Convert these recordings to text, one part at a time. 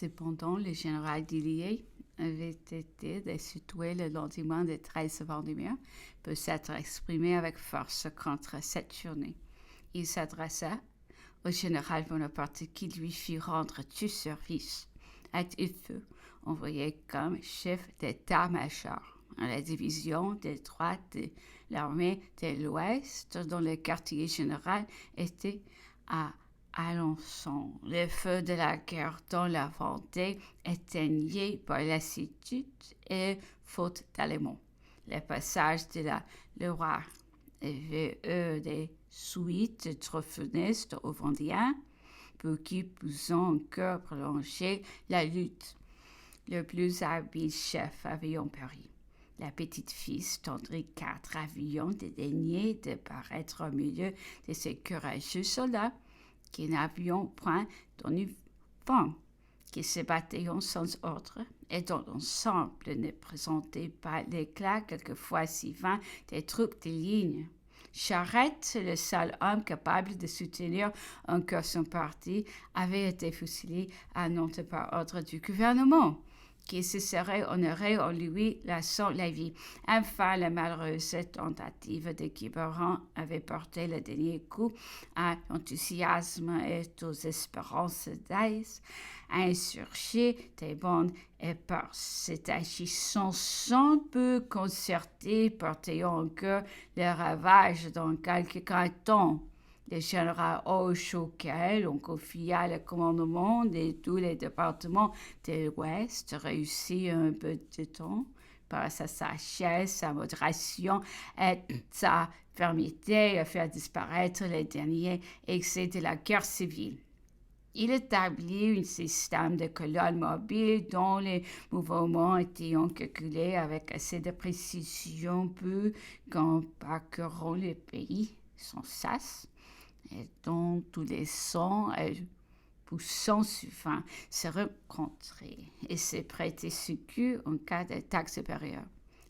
Cependant, le général Dillier avait été destitué le lendemain du 13 Vendémiaire pour s'être exprimé avec force contre cette journée. Il s'adressa au général Bonaparte qui lui fit rendre tout service. Il fut envoyé comme chef d'état-major à la division des droites de l'armée de l'Ouest, dont le quartier général était à Alençon. Le feu de la guerre dans la Vendée éteigné par lassitude et faute d'aliments. Le passage de la Loire avait eu des suites trop funestes aux Vendéens, pour qui poussant encore prolonger la lutte. Le plus habile chef avait péri. La petite fille d'André IV avait dédaigné de paraître au milieu de ces courageux soldats qui n'avaient point d'uniforme, qui se battaient sans ordre et dont l'ensemble ne présentait pas l'éclat quelquefois si vain des troupes de ligne. Charette, le seul homme capable de soutenir encore son parti, avait été fusillé à Nantes par ordre du gouvernement, qui se serait honoré en lui laissant la vie. Enfin, la malheureuse tentative de Quiberon avait porté le dernier coup à l'enthousiasme et aux espérances d'Aïs, insurgés des bandes éparses. Cet agissant sans peu concerté portait encore les ravages dans quelques cantons. Le général Hoche auquel on confia le commandement de tous les départements de l'Ouest réussit un peu de temps par sa sagesse, sa modération et sa fermeté à faire disparaître les derniers excès de la guerre civile. Il établit un système de colonnes mobiles dont les mouvements étaient calculés avec assez de précision pour qu'en parcourant le pays sans cesse, et dont tous les sons et poussants suffisants se rencontraient et se prêtaient secours en cas d'attaque supérieure.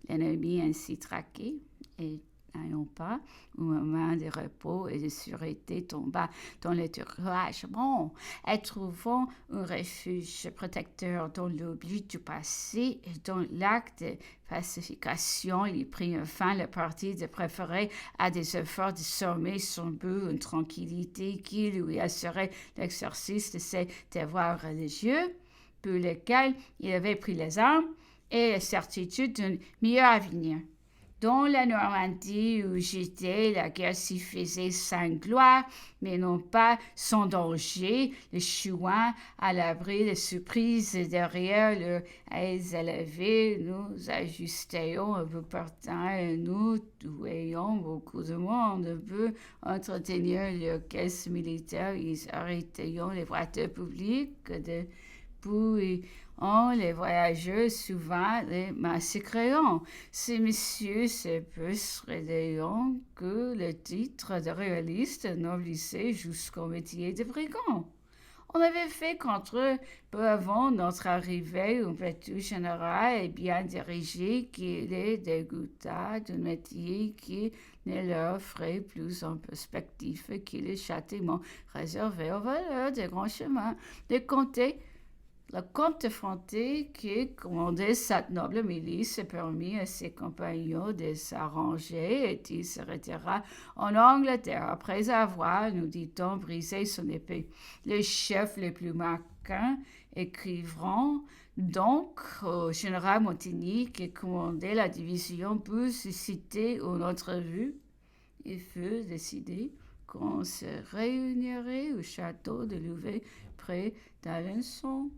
L'ennemi ainsi traqué et n'ayant pas un moment de repos et de sûreté tomba dans le découragement et trouvant un refuge protecteur dans l'oubli du passé et dans l'acte de pacification, il prit enfin le parti de préférer à des efforts de sommer son but une tranquillité qui lui assurait l'exercice de ses devoirs religieux, pour lesquels il avait pris les armes, et la certitude d'un meilleur avenir. Dans la Normandie où j'étais, la guerre s'y faisait sans gloire, mais non pas sans danger. Les chouans, à l'abri de surprises derrière leurs haies élevées, nous ajustions un peu portant et nous ayant beaucoup de monde pour entretenir leurs caisses militaires. Ils arrêtaient les voitures publiques depuis les voyageurs souvent les massacrant. Ces messieurs se persuadant que le titre de réaliste noblissait jusqu'au métier de brigand. On avait fait contre eux, peu avant notre arrivée, un petit général et bien dirigé qui les dégoûta d'un métier qui ne leur offrait plus en perspective que le châtiment réservé aux voleurs des grands chemins. Le comte de Fronté, qui commandait cette noble milice, permit à ses compagnons de s'arranger et il se retira en Angleterre après avoir, nous dit-on, brisé son épée. Les chefs les plus marquants écrivront donc au général Montigny qui commandait la division pour susciter une entrevue. Il fut décidé qu'on se réunirait au château de Louvet près d'Alençon.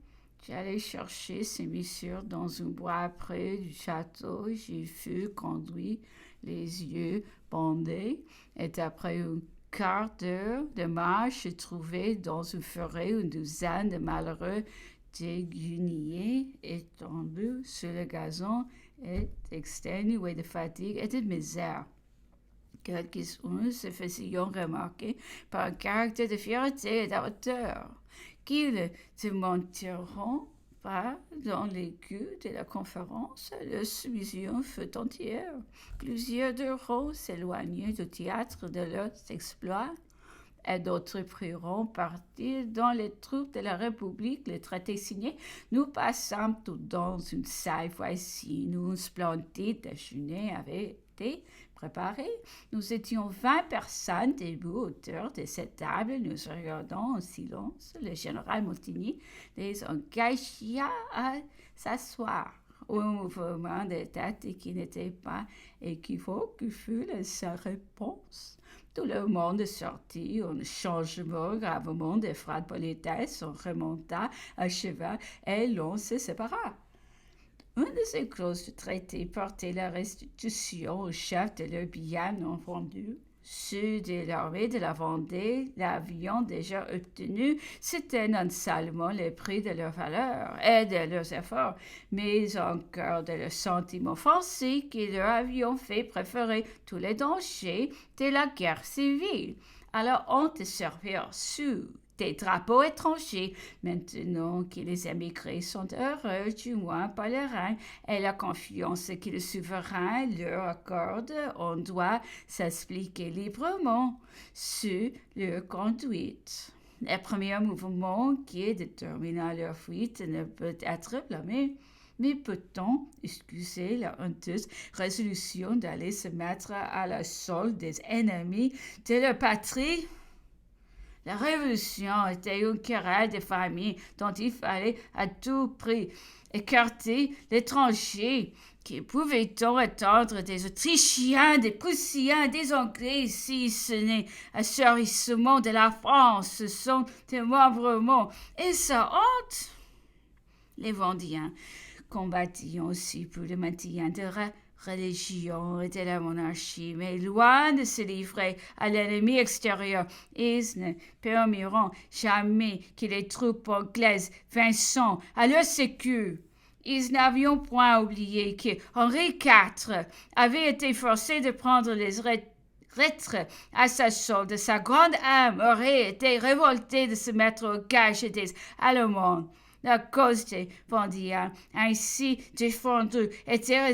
J'allais chercher ces messieurs dans un bois près du château. J'y fus conduit, les yeux bandés, et après un quart d'heure de marche, je trouvai dans une forêt une douzaine de malheureux déguenillés étendus sur le gazon et exténués de fatigue et de misère. Quelques-uns se faisaient remarquer par un caractère de fierté et d'hauteur qui ne démentiront pas dans l'écu de la conférence. La soumission fut entière. Plusieurs d'euros s'éloignaient du théâtre de leurs exploits et d'autres priront parti dans les troupes de la République. Le traité signé, nous passâmes tout dans une salle voisine où un splendide déjeuner avait été préparé. Nous étions 20 personnes debout autour de cette table. Nous regardons en silence. Le général Montigny les engagea à s'asseoir. Un mouvement de tête qui n'était pas équivoque fut sa réponse. Tout le monde sortit, un changement gravement de froide politesse, on remonta à cheval et l'on se sépara. Une de ces clauses du traité portait la restitution au chef de leurs biens non vendus. Ceux de l'armée de la Vendée l'avions déjà obtenu, c'était non seulement le prix de leur valeur et de leurs efforts, mais encore de leurs sentiments français qui leur avions fait préférer tous les dangers de la guerre civile à la honte servir sous des drapeaux étrangers. Maintenant que les émigrés sont heureux, du moins par le Rhin, et la confiance que le souverain leur accorde, on doit s'expliquer librement sur leur conduite. Le premier mouvement qui détermina leur fuite ne peut être blâmé. Mais peut-on excuser la honteuse résolution d'aller se mettre à la solde des ennemis de leur patrie? La Révolution était une querelle de famille dont il fallait à tout prix écarter l'étranger. Que pouvait-on attendre des Autrichiens, des Prussiens, des Anglais si ce n'est asservissement de la France, son démembrement et sa honte? Les Vendéens combattirent aussi pour le maintien de la religion et de la monarchie, mais loin de se livrer à l'ennemi extérieur, ils ne permiront jamais que les troupes anglaises vinssent à leur secours. Ils n'avaient point oublié que Henri IV avait été forcé de prendre les retraits à sa solde. Sa grande âme aurait été révoltée de se mettre au gage des Allemands. La cause des Vendéens, ainsi défendue, était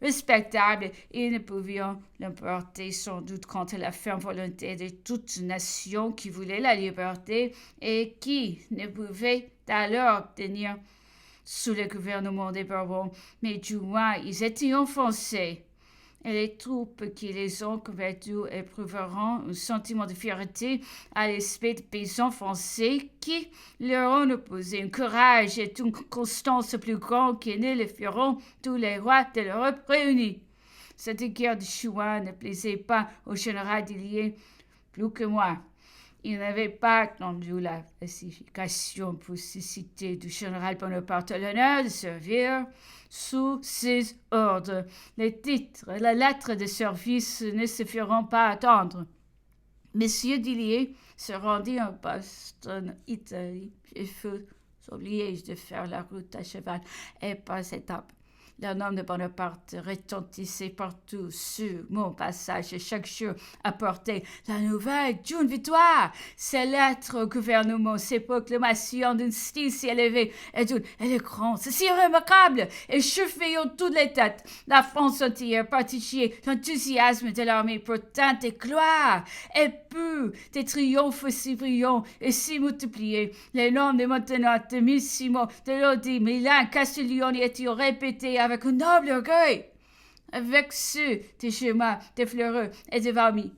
respectable. Ils ne pouvaient l'emporter sans doute contre la ferme volonté de toute nation qui voulait la liberté et qui ne pouvait alors obtenir sous le gouvernement des Bourbons, mais du moins ils étaient enfoncés. Et les troupes qui les ont combattus éprouveront un sentiment de fierté à l'aspect des paysans français qui leur ont opposé un courage et une constance plus grands que ne le feront tous les rois de l'Europe réunis. Cette guerre de Juin ne plaisait pas au général Dillier plus que moi. Il n'avait pas attendu la pacification pour susciter du général Bonaparte l'honneur de servir sous ses ordres. Les titres et la lettre de service ne se feront pas attendre. Monsieur Dillier se rendit en Boston, Italie. Il fut obligé de faire la route à cheval et par étapes. Le nom de Bonaparte retentissait partout sur mon passage et chaque jour apportait la nouvelle d'une victoire. Ses lettres au gouvernement, ses proclamations d'un style si élevé et d'une éloquence si remarquable et chevillons toutes les têtes. La France entière partageait l'enthousiasme de l'armée pour tant de gloire et peu des triomphes si brillants et si multipliés. Les noms de Montenat, de Missimo, de Lodi, Milan, Castiglione étaient répétés avec un noble orgueil. Avec ceux de Chemin, de Fleureux et de Valmy,